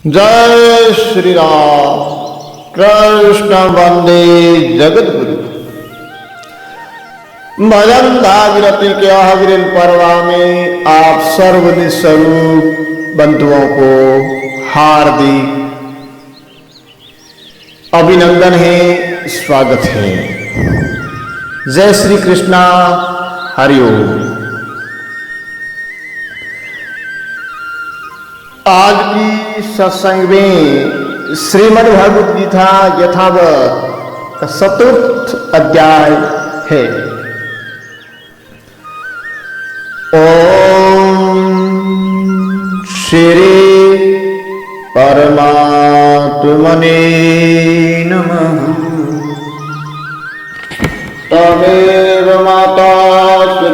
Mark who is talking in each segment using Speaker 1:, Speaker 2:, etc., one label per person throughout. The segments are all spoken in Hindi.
Speaker 1: जय श्री राम। कृष्ण वंदे जगत गुरु। भजन भागीरथी के अहविरल पर्वा में आप सर्वनिधि स्वरूप बंधुओं को हार्दिक अभिनंदन है, स्वागत है। जय श्री कृष्णा। हरिओम। आज की सत्संग में श्रीमद् भगवद गीता यथावत का 4th अध्याय है। ओम श्री परमात्मने नमः। तमेव माता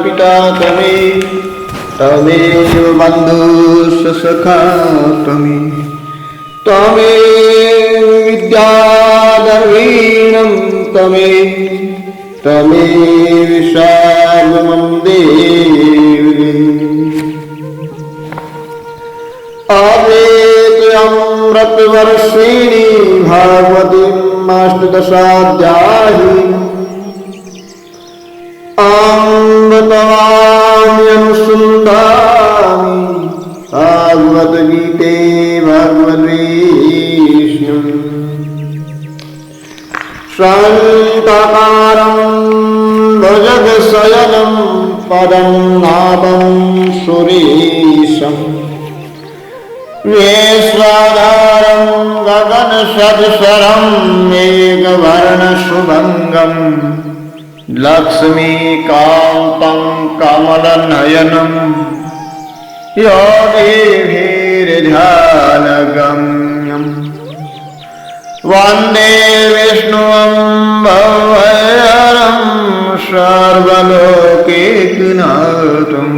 Speaker 1: पिता तमेव तमेव बन्धुश्च सखा तमेव विद्याधर्मीणं तमेव सर्वं देवि। अमृतवर्षिणी भगवतीम् अष्टदशाध्यायी। अमृतवाण्यनुसन्धामि भगवद्गीते भगवद्विष्णु। शान्ताकारं भुजगशयनं पद्मनाभं सुरेशं। वेश्वाधारं गगनसदृशं मेघवर्णशुभङ्गं। लक्ष्मीकान्तं कमलनयनं योगिभिर्ध्यानगम्यं। वन्दे विष्णुं भवहरं सर्वलोकैकनाथं।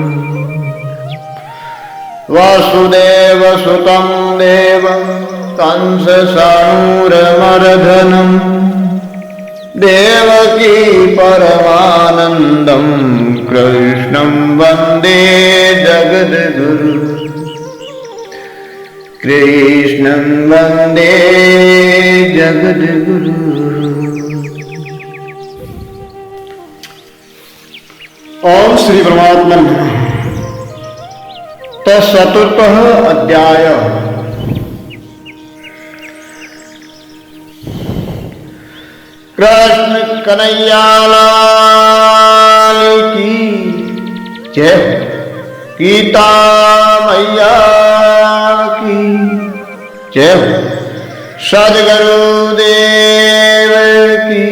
Speaker 1: वसुदेवसुतं देवं कंसचाणूरमर्दनं। देवकी परमानन्दं कृष्णं वन्दे जगद्गुरु। कृष्णं वन्दे जगद्गुरु। ओम श्री परमात्मा नमः। 4th अध्याय। कृष्ण कन्हैया लाल की जय। गीता मैया की जय। सद्गुरुदेव की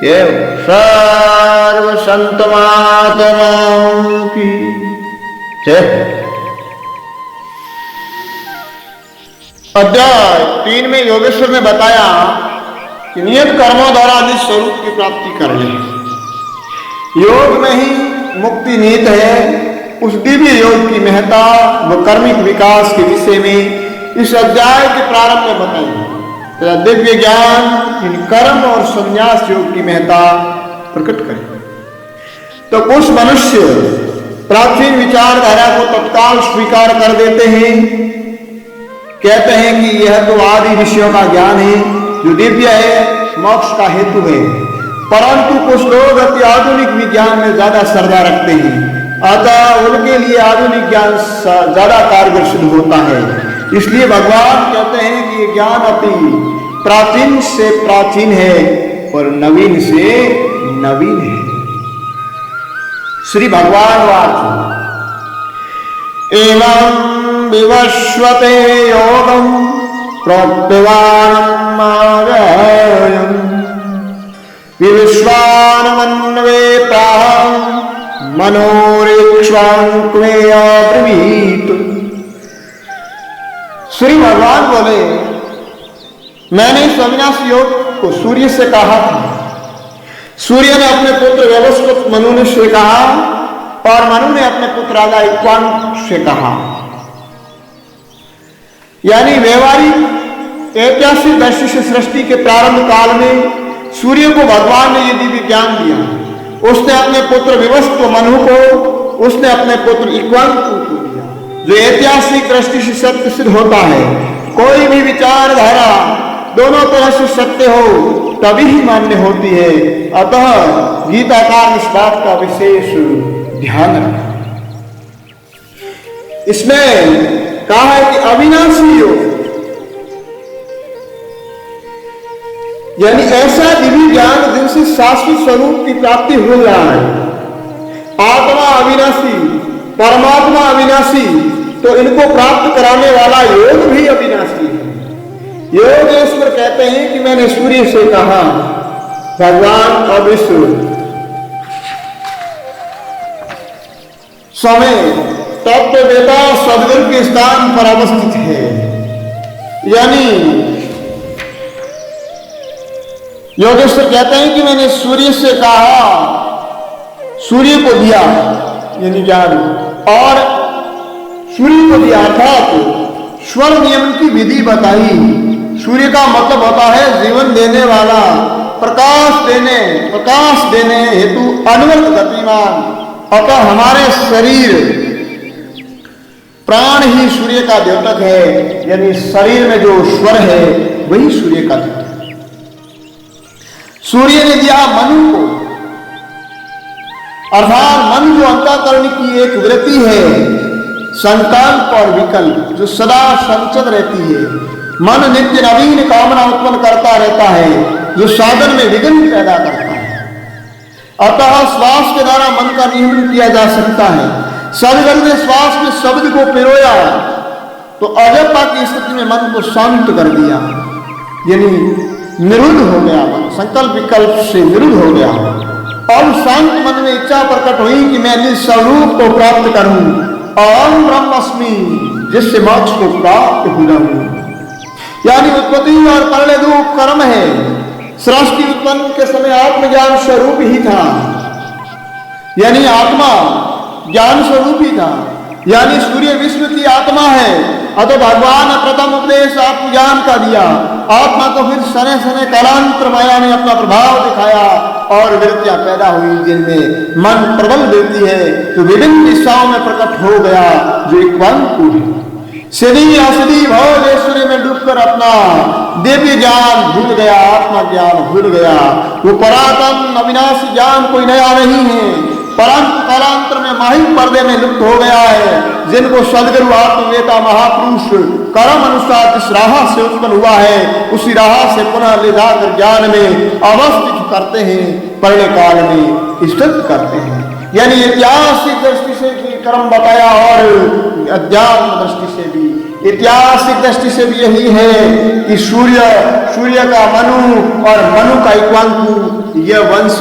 Speaker 1: जय। सर्व संत महात्माओं की जय। अध्याय 3 में योगेश्वर ने बताया कि नियत कर्मों द्वारा निज स्वरूप की प्राप्ति कर ले। योग में ही मुक्ति निहित है। उस दिव्य योग की महत्ता व कर्मिक विकास के विषय में इस अध्याय के प्रारंभ में बताई। दिव्य ज्ञान इन कर्म और संन्यास योग की महत्ता प्रकट करे। तो कुछ मनुष्य प्राचीन विचारधारा को तत्काल स्वीकार कर देते हैं, कहते हैं कि यह तो आदि विषयों का ज्ञान है जो दिव्य है, मोक्ष का हेतु है। परंतु कुछ लोग अति आधुनिक विज्ञान में ज्यादा श्रद्धा रखते हैं, अतः उनके लिए आधुनिक ज्ञान ज्यादा कारगर सिद्ध होता है। इसलिए भगवान कहते हैं कि ज्ञान अति प्राचीन से प्राचीन है और नवीन से नवीन है। श्री भगवान वाच एवं विवस्वते योगं प्रोक्तवान् विश्वानमन्वे प्राहं मनोरेक्ष्वांक्वे अब्रवीत। श्री भगवान बोले, मैंने इस अविनाशी योग को सूर्य से कहा था। सूर्य ने अपने पुत्र व्यवस्थित मनु से कहा और मनु ने अपने पुत्र राजा इक्वान से कहा। यानी व्यवहारिक ऐतिहासिक दृष्टि से सृष्टि के प्रारंभ काल में सूर्य को भगवान ने ये दिव्य ज्ञान दिया। उसने अपने पुत्र विवस्व मनु को, उसने अपने पुत्र इक्वान को दिया। जो ऐतिहासिक दृष्टि से सत्य सिद्ध होता है। कोई भी विचारधारा दोनों तरह से सत्य हो तभी ही मान्य होती है। अतः गीताकार इस बात का विशेष ध्यान रखा। इसमें कहा है कि अविनाशी योग, यानी ऐसा दिव्य ज्ञान जिनसे शाश्वत स्वरूप की प्राप्ति हो रहा है। आत्मा अविनाशी, परमात्मा अविनाशी, तो इनको प्राप्त कराने वाला योग भी अविनाशी है। योगेश्वर कहते हैं कि मैंने सूर्य से कहा, भगवान अविश्व समय तत्ववेता सदगुरु के स्थान पर अवस्थित है। यानी योगेश्वर कहते हैं कि मैंने सूर्य से कहा, सूर्य को दिया यानी ज्ञान, और सूर्य को दिया अर्थात स्वर नियमन की विधि बताई। सूर्य का मतलब होता है जीवन देने वाला, प्रकाश देने हेतु अनवरत गतिमान। अतः हमारे शरीर प्राण ही सूर्य का द्योतक है, यानी शरीर में जो स्वर है वही सूर्य का द्योतक है। सूर्य ने दिया मनु को, अर्थात मन जो अंतःकरण की एक वृत्ति है, संकल्प और विकल्प जो सदा संचत रहती है। मन नित्य नवीन कामना उत्पन्न करता रहता है, जो साधन में विघ्न पैदा करता है। अतः श्वास के द्वारा मन का नियमन किया जा सकता है। सदगुरु ने श्वास में शब्द को पिरोया तो अजबता की स्थिति में मन को शांत कर दिया, यानी निरुद्ध हो गया मन, संकल्प विकल्प से निरुद्ध हो गया। और शांत मन में इच्छा प्रकट हुई कि मैं निज स्वरूप को प्राप्त करूं, अहम ब्रह्मस्मि, जिससे मोक्ष को प्राप्त हो जाऊं। यानी उत्पत्ति और परिणय दो कर्म है। सृष्टि उत्पन्न के समय आत्मज्ञान स्वरूप ही था, यानी आत्मा ज्ञान स्वरूप ही था, यानी सूर्य विश्व की आत्मा है। अतः भगवान ने प्रथम उपदेश आत्मज्ञान का दिया। आत्मा को फिर सने सने कालांतर माया ने अपना प्रभाव दिखाया और वृत्तियां पैदा हुई, जिनमें मन प्रबल वृत्ति है तो विभिन्न दिशाओं में प्रकट हो गया, जो एक वंकु है। सिद्धि असधि भव ऐश्वर्य में डूबकर अपना दिव्य ज्ञान भूल गया, आत्मा ज्ञान भूल गया। वो परातन अविनाशी ज्ञान कोई नया नहीं है, परंतु कालांतर में माही पर्दे में लुप्त हो गया है। जिनको सदगुरु आत्मवेता महापुरुष कर्म अनुसार जिस राह से उत्पन्न हुआ है, उसी राह से पुनः ले जाकर ज्ञान में अवस्थित करते हैं, परिणय काल में स्थित करते हैं। यानी ऐतिहासिक दृष्टि से भी कर्म बताया और अध्यात्म दृष्टि से भी। ऐतिहासिक दृष्टि से भी यही है कि सूर्य का मनु और मनु का इक्वांकु, यह वंश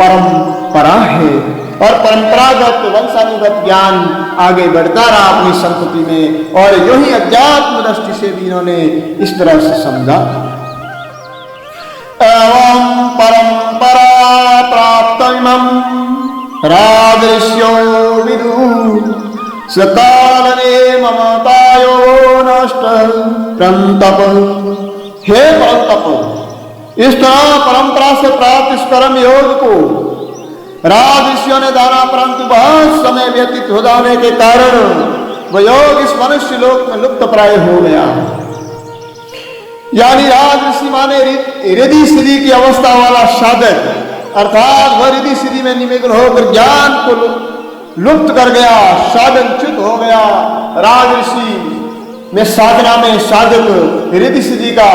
Speaker 1: परंपरा है और परंपरागत वंशानुगत ज्ञान आगे बढ़ता रहा अपनी संस्कृति में। और यूं ही अध्यात्म दृष्टि से भी इन्होंने इस तरह से समझा। एवं परंपरा प्राप्त राजर्ष्यो विदु सकालने ममतायो नष्ट परंतप। हे परंतप, इस तरह परंपरा से प्राप्त इस कर्म योग को राजर्षियों ने जाना, परंतु बहुत समय व्यतीत हो जाने के कारण वह योग इस मनुष्य लोक में लुप्त प्राय हो गया। यानी राजर्षि माने रिद्धि सिद्धि की अवस्था वाला साधक, अर्थात वह रिद्धि सिद्धि में निमग्न होकर ज्ञान को लुप्त कर गया, साधन च्युत हो गया। राजर्षि में साधना में साधक रिद्धि सिद्धि का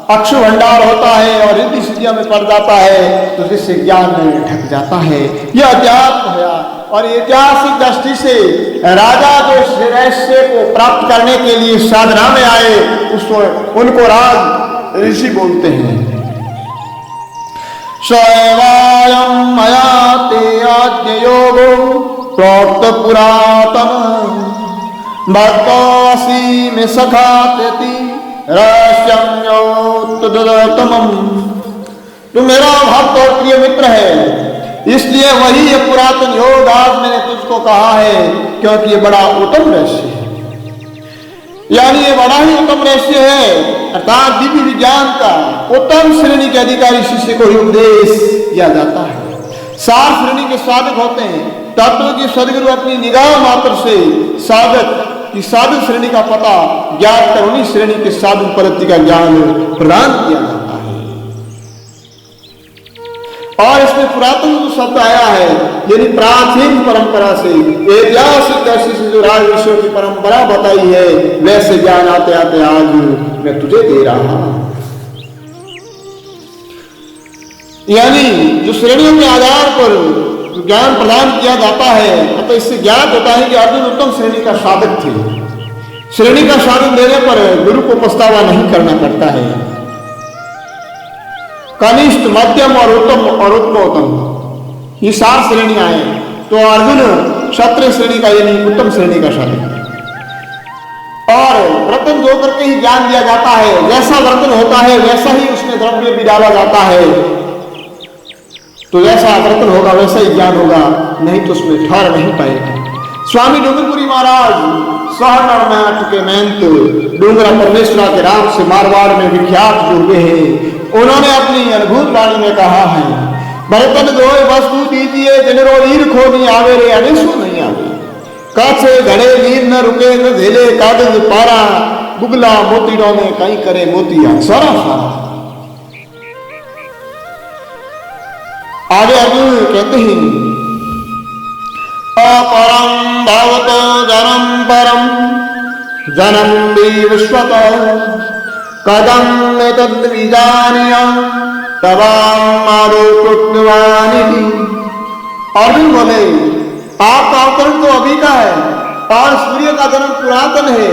Speaker 1: अक्षु भंडार होता है और रिद्धि सिद्धियों में पड़ जाता है, तो जिससे ज्ञान ढक जाता है। यह अध्यात्म है। और ऐतिहासिक दृष्टि से राजा जो श्रेष्ठ को प्राप्त करने के लिए साधना में आए, उनको राज ऋषि बोलते हैं। स्वयं मया ते आद्य योगो प्रोक्त पुरातन भक्तोऽसि में सखा तेति रहस्यम योत्तमम। तू मेरा भक्त और प्रिय मित्र है, इसलिए वही ये पुरातन योग आज मैंने तुझको कहा है, क्योंकि ये बड़ा उत्तम रहस्य है। यानी ये बड़ा ही उत्तम रहस्य है, अर्थात दिव्य विज्ञान का उत्तम श्रेणी के अधिकारी शिष्य को उपदेश किया जाता है। 4 श्रेणी के साधक होते हैं। तत्व की सदगुरु अपनी निगाह मात्र से साधक की साधु श्रेणी का पता ज्ञात कर उन्हीं श्रेणी के साधु पद्धति का ज्ञान प्रदान किया जाता है। और इसमें पुरातन जो शब्द आया है यानी प्राचीन परंपरा से ऐतिहासिक दृष्टि से जो राज ऋषियों की परंपरा बताई है वैसे ज्ञान आते आते आज मैं तुझे दे रहा हूं। यानी जो श्रेणियों के आधार पर ज्ञान प्रदान किया जाता है तो इससे ज्ञात होता है कि अर्जुन उत्तम श्रेणी का साधक थे। श्रेणी का साधन देने पर गुरु को पछतावा नहीं करना पड़ता है। कनिष्ठ, मध्यम और उत्तम और उत्तमोत्तम ये 7 श्रेणियां हैं। तो अर्जुन क्षत्रिय श्रेणी का यानी उत्तम श्रेणी का साधक। और व्रतन जो करके ही ज्ञान दिया जाता है, जैसा व्रतन होता है वैसा ही उसमें द्रव्य भी डाला जाता है। तो जैसा व्रतन होगा वैसा ही ज्ञान होगा, नहीं तो उसमें ठहर नहीं पाएगा। स्वामी डूंगरपुरी महाराज सहनर में अटके मेहनत डूंगरा परमेश्वरा के राम से मारवाड़ में विख्यात जो हुए हैं, उन्होंने अपनी अद्भुत वाणी में कहा है, बर्तन धोए वस्तु दीजिए जिनरो ईर खो नहीं आवे रे अनेसु नहीं आवे, काछे घड़े नीर न रुके न झेले कागज पारा, बुगला मोतीड़ों में कहीं करे मोतिया सारा सारा। आगे अर्जुन कहते हैं अपरम भवत जनम परम जनम विश्वत कदम तद्विजानीय तवामारो कृतवानिति। अर्जुन बोले आपका अवतरण तो अभी का है और सूर्य का जन्म पुरातन है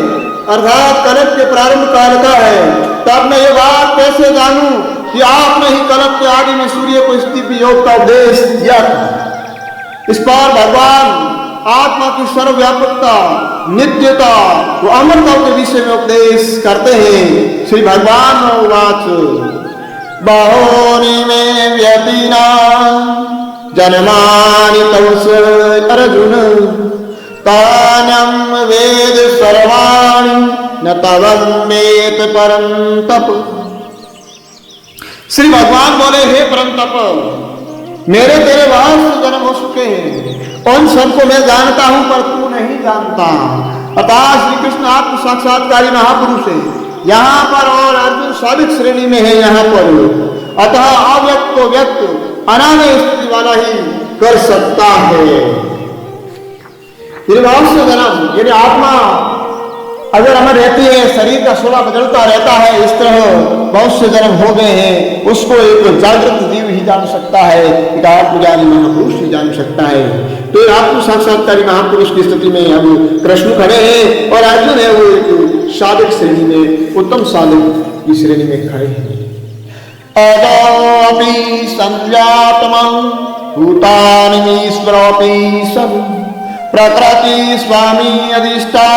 Speaker 1: अर्थात कलप के प्रारंभ काल का है। तब मैं ये बात कैसे जानूं कि आपने ही कलप के आदि में सूर्य को स्थिति योग का उपदेश दिया था। इस पर भगवान आत्मा की सर्वव्यापकता, नित्यता व अमरता के विषय में उपदेश करते हैं। श्री भगवान उवाच बहोनि में व्यतीना जन्मानि तवस अर्जुन तान्यं वेद सर्वाणि न तवमेत परम तप। श्री भगवान बोले हे परम तप मेरे तेरे बहुत से जन्म हो चुके हैं, उन सबको मैं जानता हूं पर तू नहीं जानता। अतः श्री कृष्ण आत्म साक्षात्कारी महापुरुष है यहाँ पर और अर्जुन साधिक श्रेणी में है यहाँ पर। अतः अव्यक्त को व्यक्त अनामय स्थिति वाला ही कर सकता है। बहुत से जन्म यदि आत्मा अगर अमर रहती है, शरीर का स्वभाव बदलता रहता है, इस तरह बहुत से जन्म हो गए हैं, उसको एक जागृत जीव ही जान सकता है, एक आत्मज्ञानी महापुरुष ही जान सकता है। तो आत्म साक्षात्कारी महापुरुष की स्थिति में अब कृष्ण खड़े हैं और अर्जुन है वो एक साधक श्रेणी में, उत्तम साधक की श्रेणी में खड़े हैं। अदोपि संज्ञातमं भूतानीश्वरोऽपि सन् प्रकृति स्वामी अधिष्ठा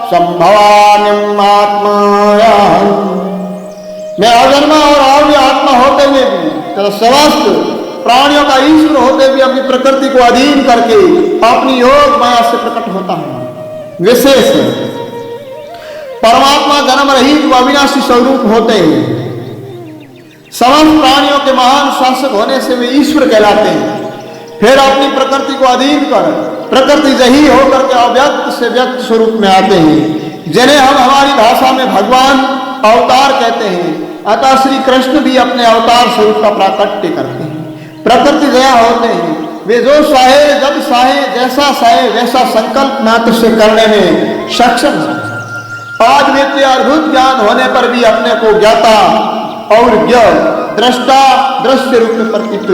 Speaker 1: संभवाम्यहम् आत्माया। मैं अजन्मा और अव्यय आत्मा होते हुए भी तथा समस्त प्राणियों का ईश्वर होते हुए अपनी प्रकृति को अधीन करके अपनी योग माया से प्रकट होता है। विशेष परमात्मा जन्म रहित व अविनाशी स्वरूप होते हैं। समस्त प्राणियों के महान शासक होने से वे ईश्वर कहलाते हैं। फिर अपनी प्रकृति को अधीन कर प्रकृति जही होकर के अव्यक्त से व्यक्त स्वरूप में आते हैं, जिन्हें हम हमारी भाषा में भगवान अवतार कहते हैं। अतः श्री कृष्ण भी अपने अवतार स्वरूप का प्राकट्य करते हैं। प्रकृति जया होते हैं, वे जो चाहे जब चाहे जैसा चाहे वैसा संकल्प मात्र से करने में सक्षम है। आज नित्य अद्भुत ज्ञान होने पर भी अपने को ज्ञाता और ज्ञ दृष्टा दृश्य रूप में प्रतीत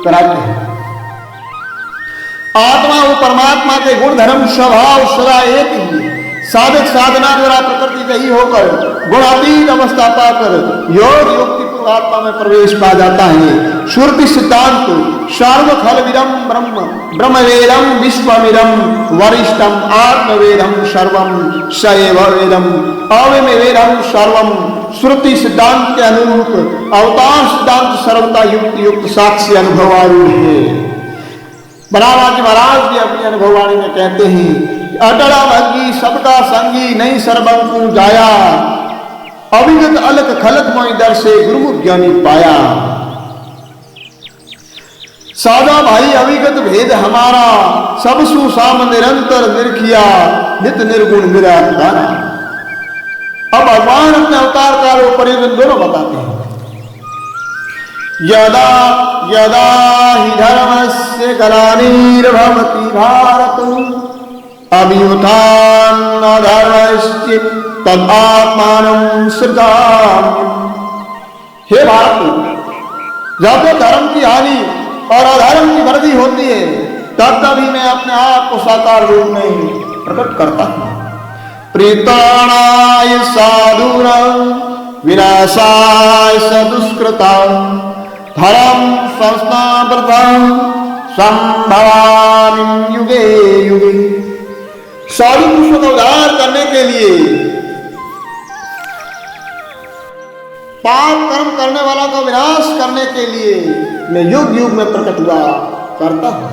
Speaker 1: कराते हैं। आत्मा व परमात्मा के गुण धर्म स्वभाव सदा एक ही। साधक साधना द्वारा प्रकृति जही होकर गुणातीत अवस्था पाकर योग युक्ति पूर्व आत्मा में प्रवेश पा जाता है। श्रुति सिद्धांत सर्वखलविदं ब्रह्म ब्रह्मवेदं विश्वमिदं वरिष्ठम आत्मवेदं सर्वं सएव वेदं अव्ययमेवेदं सर्वं। श्रुति सिद्धांत के अनुरूप अवतार सिद्धांत सर्वता युक्त युक्त साक्षी अनुभवारूढ़ है। बनारस जी महाराज भी अपनी अनुभववाणी में कहते हैं अटला भंगी सबका संगी नहीं सर्वंकु जाया, अविगत अलक खलक मोहि दर से गुरुमुख ज्ञानी पाया। सादा भाई अविगत भेद हमारा, सब सुसाम निरंतर निरखिया, नित निर्गुण निराकार। अब भगवान अपने अवतार काल और परिवर्तन दोनों बताते हैं। यदा यदा हि धर्मस्य ग्लानिर्भवति भारत, अभ्युत्थानम् अधर्मस्य तदात्मानं सृजाम्यहम्। हे भारत, जब तो धर्म की हानि और अधर्म की वृद्धि होती है, तब तभी मैं अपने आप को साकार रूप में प्रकट करता हूं। प्रीताणाय साधूनां विनाशाय सदुष्कृतां, धर्म संस्थापृतां संभवामि युगे युगे। साधु पुरुषों का उद्धार करने के लिए, पाप कर्म करने वाला का विनाश करने के लिए मैं युग युग में प्रकट हुआ करता हूं।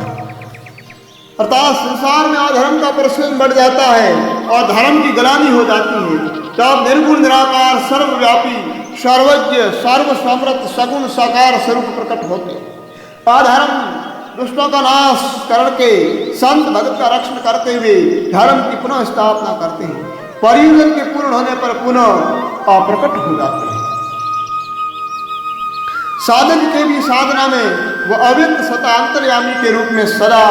Speaker 1: अर्थात संसार में अधर्म का प्रचलन बढ़ जाता है और धर्म की ग्लानि हो जाती है, तब निर्गुण निराकार सर्वव्यापी सर्वज्ञ सर्वसमर्थ सगुण साकार स्वरूप प्रकट होते। अधर्म दुष्टों का नाश करके संत भगत का रक्षण करते हुए धर्म की पुनः स्थापना करते हैं। परिवर्तन के पूर्ण होने पर पुनः अप्रकट हो जाते हैं। साधक के भी साधना में वह अव्यक्त सत्ता अंतर्यामी के रूप में सदा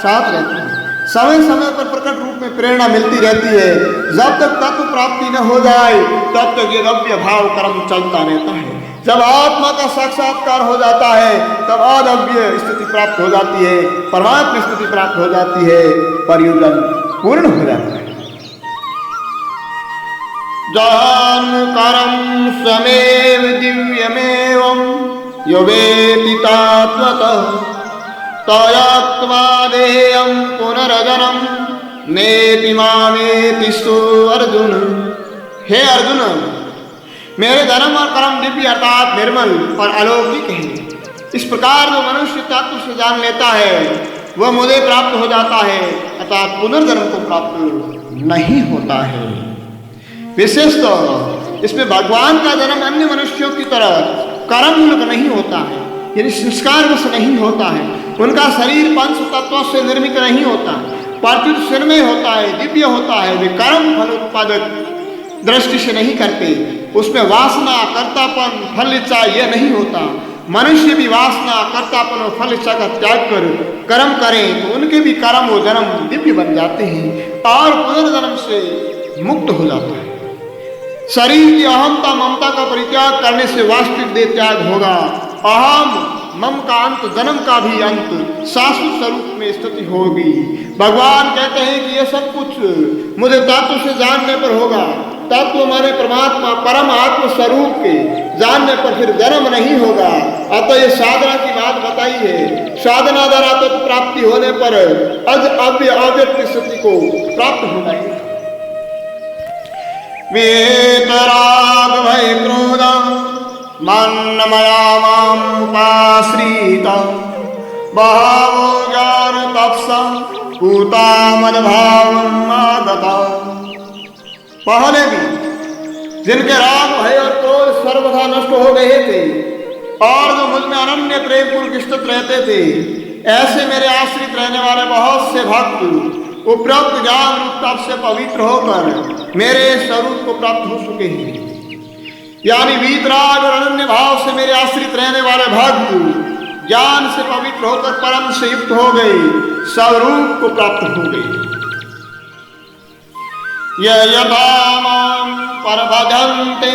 Speaker 1: साथ रहती है। समय समय पर प्रकट रूप में प्रेरणा मिलती रहती है। जब तक तत्व प्राप्ति न हो जाए तब तक ये द्रव्य भाव कर्म चलता रहता है। जब आत्मा का साक्षात्कार हो जाता है तब अद्रव्य स्थिति प्राप्त हो जाती है, परमात्मा स्थिति प्राप्त हो जाती है, परिवर्तन पूर्ण हो जाता है। जहान कर्म स्वमेव दिव्यमेवं यो वेति तत्त्वतः, तयात्मादेयं पुनर्जन्म नेति मामेति सो अर्जुन। हे अर्जुन, मेरे धर्म और कर्म दिव्य अर्थात निर्मल और अलौकिक है। इस प्रकार जो मनुष्य तत्व से जान लेता है वह मुझे प्राप्त हो जाता है, अर्थात पुनर्जन्म को प्राप्त नहीं होता है। विशेषतः इसमें भगवान का जन्म अन्य मनुष्यों की तरह कर्म मूलक नहीं होता है, यानी संस्कार वश नहीं होता है। उनका शरीर पंच तत्वों से निर्मित नहीं होता, प्रत्युत सिरमय होता है, दिव्य होता है। वे कर्म फल उत्पादक दृष्टि से नहीं करते, उसमें वासना कर्तापन फल इच्छा यह नहीं होता। मनुष्य भी वासना कर्तापन और फल इच्छा का त्याग कर कर्म करें तो उनके भी कर्म और जन्म दिव्य बन जाते हैं और पुनर्जन्म से मुक्त हो जाता है। शरीर की अहमता ममता का परित्याग करने से वास्तविक देह त्याग होगा। अहम मम का अंत, जन्म का भी अंत, शाश्वत स्वरूप में स्थिति होगी। भगवान कहते हैं कि यह सब कुछ मुझे तत्व से जानने पर होगा। तत्व माने परमात्मा परम आत्म स्वरूप के जानने पर फिर जन्म नहीं होगा। अतः ये साधना की बात बताई है। साधना द्वारा तत्व प्राप्ति होने पर अव्यक्त स्थिति को प्राप्त हो जाएगा। वेतराग भय क्रोध मन्नमया मामुपाश्रिता, बहवो ज्ञान तपसा पूता मदभावम् आगता। पहले भी जिनके राग भय और क्रोध सर्वथा नष्ट हो गए थे और जो मुझ में अनन्य प्रेम पूर्वक स्थित रहते थे, ऐसे मेरे आश्रित रहने वाले बहुत से भक्त उपरोक्त ज्ञान रूप तप से पवित्र होकर मेरे स्वरूप को प्राप्त हो चुके हैं। यानी वीतराग और अनन्य भाव से मेरे आश्रित रहने वाले भक्त ज्ञान से पवित्र होकर परम से युक्त हो गए, स्वरूप को प्राप्त हो गए। यथा मां परभजन्ते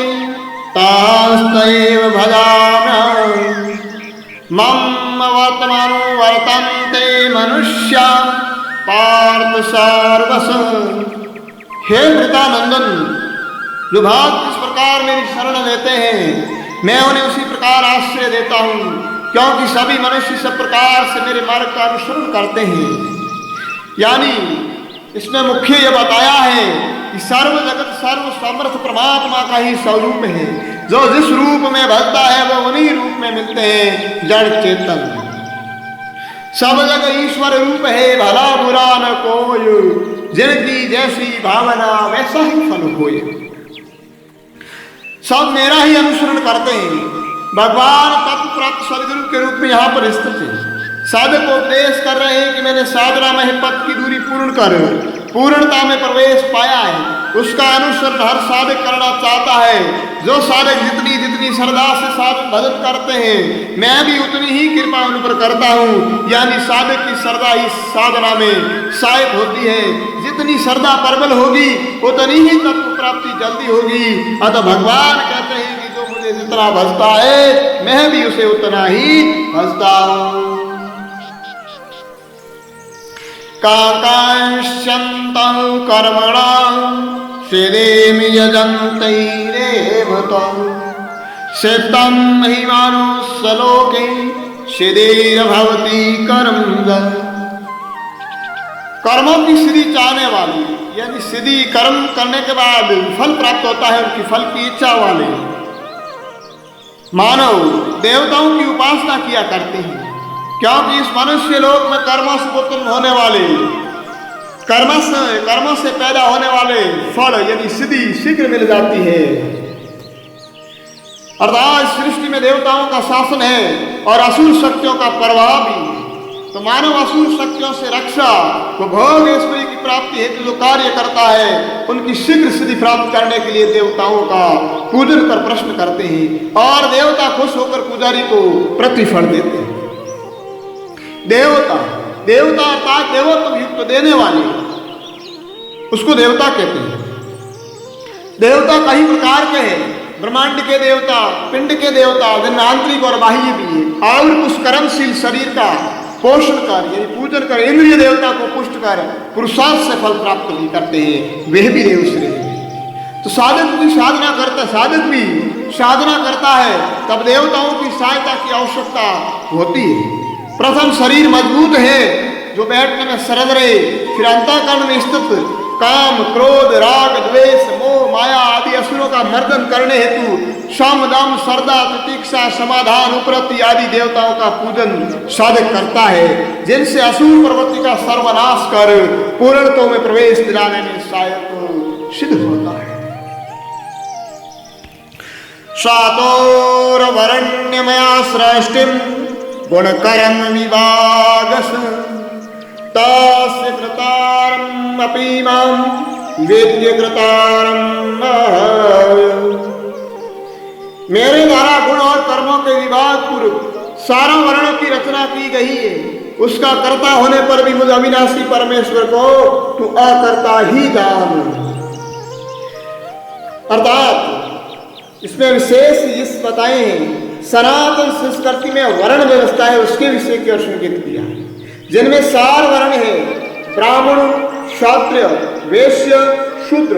Speaker 1: तांस्तैव भजाम्यहम्, मम वर्तमानो वर्तन्ते मनुष्या पार्थ सर्वसं। हे वृतानंदन, जो भक्त इस प्रकार मेरी शरण लेते हैं मैं उन्हें उसी प्रकार आश्रय देता हूँ, क्योंकि सभी मनुष्य सब प्रकार से मेरे मार्ग का अनुसरण करते हैं। यानी इसमें मुख्य यह बताया है कि सर्व जगत सर्व समर्थ परमात्मा का ही स्वरूप है। जो जिस रूप में भजता है वह उन्हीं रूप में मिलते हैं। जड़ चेतन सब जगह ईश्वर रूप है, भला बुरा न कोई, जिनकी जैसी भावना वैसा ही फल होए। सब मेरा ही अनुसरण करते हैं। भगवान तत्व प्राप्त सदगुरु के रूप में यहाँ पर स्थित है। साधक को उपदेश कर रहे हैं कि मैंने साधना में पद की दूरी पूर्ण कर पूर्णता में प्रवेश पाया है, उसका अनुसरण हर साधक करना चाहता है। जो साधक जितनी जितनी श्रद्धा से साधक भजन करते हैं, मैं भी उतनी ही कृपा उन पर करता हूँ। यानी साधक की श्रद्धा इस साधना में सहायक होती है। जितनी श्रद्धा प्रबल होगी उतनी ही तत्व प्राप्ति जल्दी होगी। अतः भगवान कहते हैं कि जो मुझे जितना भजता है मैं भी उसे उतना ही भजता हूँ। काकांक्षन्तौ कर्मणां सिद्धिं यजन्तैरेव त्वं सिद्धं महिमानुस्सलोके सिद्धिर्भवति कर्मजं। कर्मों की सिद्धि चाहने वाली, यानी सिद्धि कर्म करने के बाद फल प्राप्त होता है, उनकी फल की इच्छा वाले मानव देवताओं की उपासना किया करते हैं, क्योंकि इस मनुष्य लोक में कर्मों से उत्पन्न होने वाले कर्मों से पैदा होने वाले फल यानी सिद्धि शीघ्र मिल जाती है। अर्थात सृष्टि में देवताओं का शासन है और असुर शक्तियों का प्रभाव भी, तो मानव असुर शक्तियों से रक्षा व भोग ऐश्वर्य की प्राप्ति हेतु जो कार्य करता है, उनकी शीघ्र सिद्धि प्राप्त करने के लिए देवताओं का पूजन कर प्रश्न करते हैं और देवता खुश होकर पुजारी को प्रतिफल देते हैं। देवता अर्थात देवत्व युक्त देने वाले, उसको देवता कहते हैं। देवता कई प्रकार के हैं, ब्रह्मांड के देवता, पिंड के देवता, जिनमें आंतरिक और बाह्य भी है, और उस कर्मशील शरीर का पोषण कर यानी पूजन कर इंद्रिय देवता को पुष्ट कर पुरुषार्थ से फल प्राप्त भी करते हैं, वे भी देव श्रेणी हैं। तो साधक भी साधना करता है, तब देवताओं की सहायता की आवश्यकता होती है। प्रथम शरीर मजबूत है जो बैठने में सरल रहे, फिर अंतःकरण में स्थित काम, क्रोध, राग, द्वेष, मोह, माया आदि असुरों का मर्दन करने हेतु शम, दम, श्रद्धा, प्रतीक्षा, समाधान, उपरति आदि देवताओं का पूजन साधक करता है, जिनसे असुर प्रवृत्ति का सर्वनाश कर पूर्णत्व में प्रवेश दिलाने में सहायक सिद्ध होता है। सातोर वरण्यमया सृष्टिम गुणकरम विभागस तस्य कृतारम अपि मां वेद्य कृतारम। मेरे द्वारा गुण और कर्मों के विभाग पूर्वक सारा वर्णों की रचना की गई है, उसका कर्ता होने पर भी मुझ अविनाशी परमेश्वर को तू अकर्ता ही जान। अर्थात इसमें विशेष इस बताए हैं, सनातन संस्कृति में वर्ण व्यवस्था है, उसके विषय की संकेत किया है, जिनमें 4 वर्ण है, ब्राह्मण, क्षत्रिय, वैश्य, शूद्र।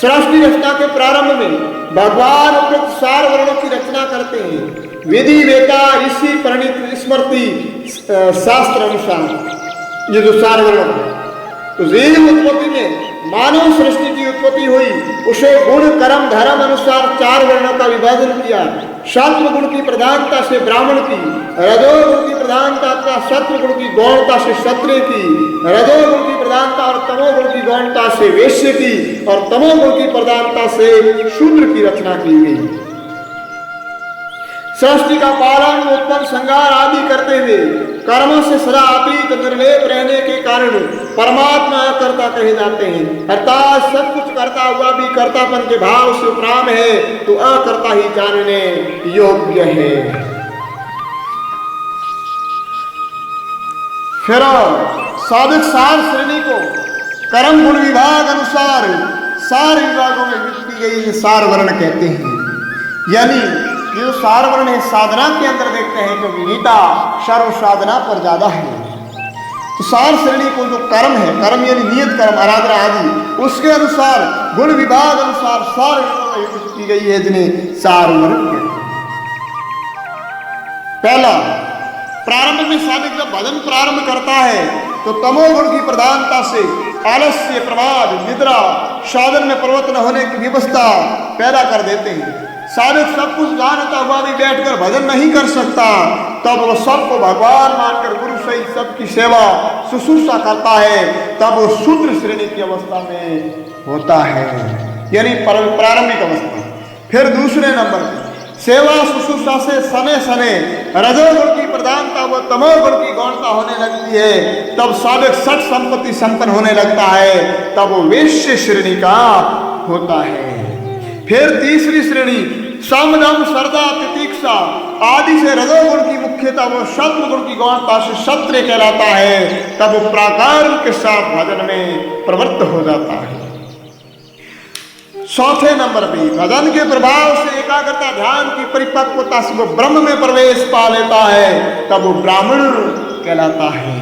Speaker 1: सृष्टि रचना के प्रारंभ में भगवान उपयुक्त 4 वर्णों की रचना करते हैं, विधि, वेता, ऋषि, प्रणीत, स्मृति, शास्त्र अनुसार। ये जो 4 वर्ण तो जीव उत्पत्ति में मानव सृष्टि की उत्पत्ति हुई, उसे गुण, कर्म, धर्म अनुसार 4 वर्णों का विभाजन किया। सत्व गुण की प्रधानता से ब्राह्मण की, रजोगुण की प्रधानता सत्व गुण की गौणता से क्षत्रिय की, रजोगुण की प्रधानता और तमोगुण की गौणता से वैश्य की, और तमोगुण की प्रधानता से शूद्र की रचना की गई। सृष्टि का पालन, उत्पन्न, संहार आदि करते हुए कर्मों से सदा अतीत निर्लेप रहने के कारण परमात्मा कर्ता कहे जाते हैं। अर्थात सब कुछ करता हुआ भी कर्तापन के भाव से उपराम है, तो अकर्ता ही जानने योग्य है। फिर साधक 4 श्रेणी को कर्म गुण विभाग अनुसार 4 विभागों में विभक्त की गई 4 वर्ण कहते हैं। यानी ये जो 4 वर्ण है साधना के अंदर देखते हैं, क्योंकि गीता सर्व साधना पर ज्यादा है। तो 4 श्रेणी को जो कर्म है, कर्म यानी नियत कर्म, आराधना आदि, उसके अनुसार गुण विभाग अनुसार 4 वर्णों में विभक्त की गई है, जिन्हें 4 वर्ण कहते हैं। पहला, प्रारंभ में साधक जब भजन प्रारंभ करता है तो तमोगुण की प्रधानता से आलस्य, प्रमाद, निद्रा, साधन में प्रवृत्त न होने की व्यवस्था पैदा कर देते हैं। साधक सब कुछ जानता हुआ भी बैठकर भजन नहीं कर सकता, तब वो सबको भगवान मानकर गुरु सहित सबकी सेवा शुश्रूषा करता है, तब वो शूद्र श्रेणी की अवस्था में होता है, यानी प्रारंभिक अवस्था। फिर दूसरे नंबर सेवा शुश्रूषा से सने सने रजोगुण की प्रधानता तब तमोगुण की गौणता होने लगती है, तब साधक सठ संपत्ति संपन्न होने लगता है, तब वो वैश्य श्रेणी का होता है। फिर तीसरी श्रेणी सम दम श्रद्धा तितिक्षा आदि से रजोगुण की मुख्यता वो सत्वगुण की गौणता से क्षत्रिय कहलाता है, तब वो प्राकार के साथ भजन में प्रवृत्त हो जाता है। चौथे नंबर पे भजन के प्रभाव से एकाग्रता ध्यान की परिपक्वता से वो ब्रह्म में प्रवेश पा लेता है, तब वो ब्राह्मण कहलाता है।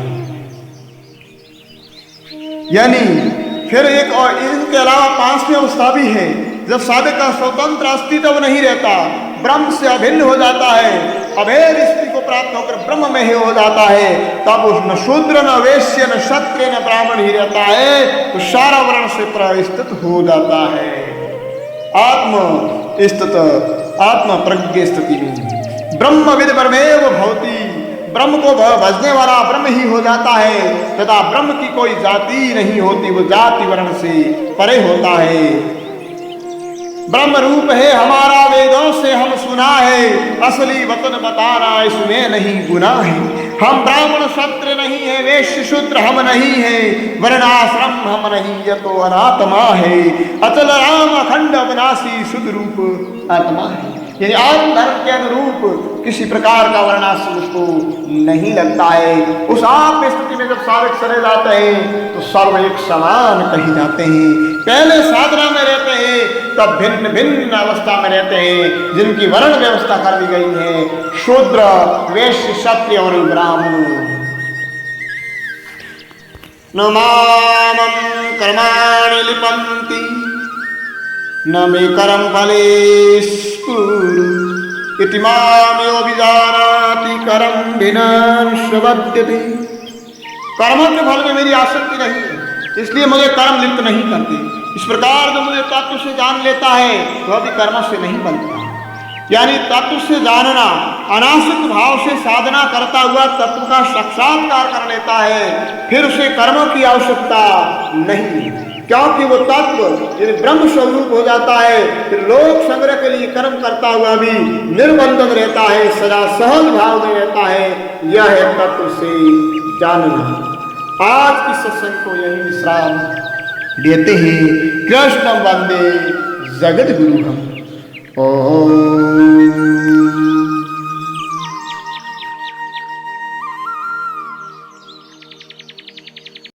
Speaker 1: यानी फिर एक और इनके अलावा पांचवी अवस्था भी है, जब साधक का स्वतंत्र अस्तित्व नहीं रहता, ब्रह्म से अभिन्न हो जाता है, अभेद स्थिति को प्राप्त होकर ब्रह्म में ही हो जाता है, तब उस न शूद्र न वैश्य न क्षत्रिय न ब्राह्मण ही रहता है, तो सारा वर्ण से परिस्थित हो जाता है। आत्म स्थित आत्म प्रज्ञ स्थिति में ब्रह्मविद ब्रह्मेव भवति, ब्रह्म को भजने वाला ब्रह्म ही हो जाता है, तथा ब्रह्म की कोई जाति नहीं होती, वो जाति वर्ण से परे होता है। ब्रह्म रूप है हमारा, वेदों से हम सुना है, असली वतन बताना इसमें नहीं गुनाह है। हम ब्राह्मण क्षत्रिय नहीं है, वैश्य शूद्र हम नहीं है, वर्णाश्रम हम नहीं, यह तो अनात्मा है। अचल राम अखंड अविनाशी शुद्ध रूप आत्मा है। यानी आत्म धर्म के अनुरूप किसी प्रकार का वर्णाश्रम उसको नहीं लगता है। उस आप स्थिति में जब साधक चले जाते हैं तो सर्व एक समान कही जाते हैं। पहले साधना में रहते हैं, तब भिन्न भिन्न अवस्था में रहते हैं, जिनकी वर्ण व्यवस्था कर दी गई है, शूद्र वैश्य क्षत्रिय और ब्राह्मण। न मामं कर्माणि लिपन्ति न मे कर्म फले स्फुरु इति मामेव विजानाति कर्म विना श्रवत्यते। कर्मों के फल में मेरी आसक्ति नहीं है, इसलिए मुझे कर्म लिप्त नहीं करते। इस प्रकार जो मुझे तत्व से जान लेता है वह भी कर्म से नहीं बनता। यानी तत्व से जानना, अनासक्त भाव से साधना करता हुआ तत्व का साक्षात्कार कर लेता है, फिर उसे कर्मों की आवश्यकता नहीं, क्योंकि वो तत्व यदि ब्रह्म स्वरूप हो जाता है, फिर लोक संग्रह के लिए कर्म करता हुआ भी निर्बंधन रहता है, सदा सहज भाव में रहता है। यह है तत्व से जानना। आज की सत्संग को यही विश्राम देते हैं। कृष्ण वंदे जगत गुरु हम। ओम।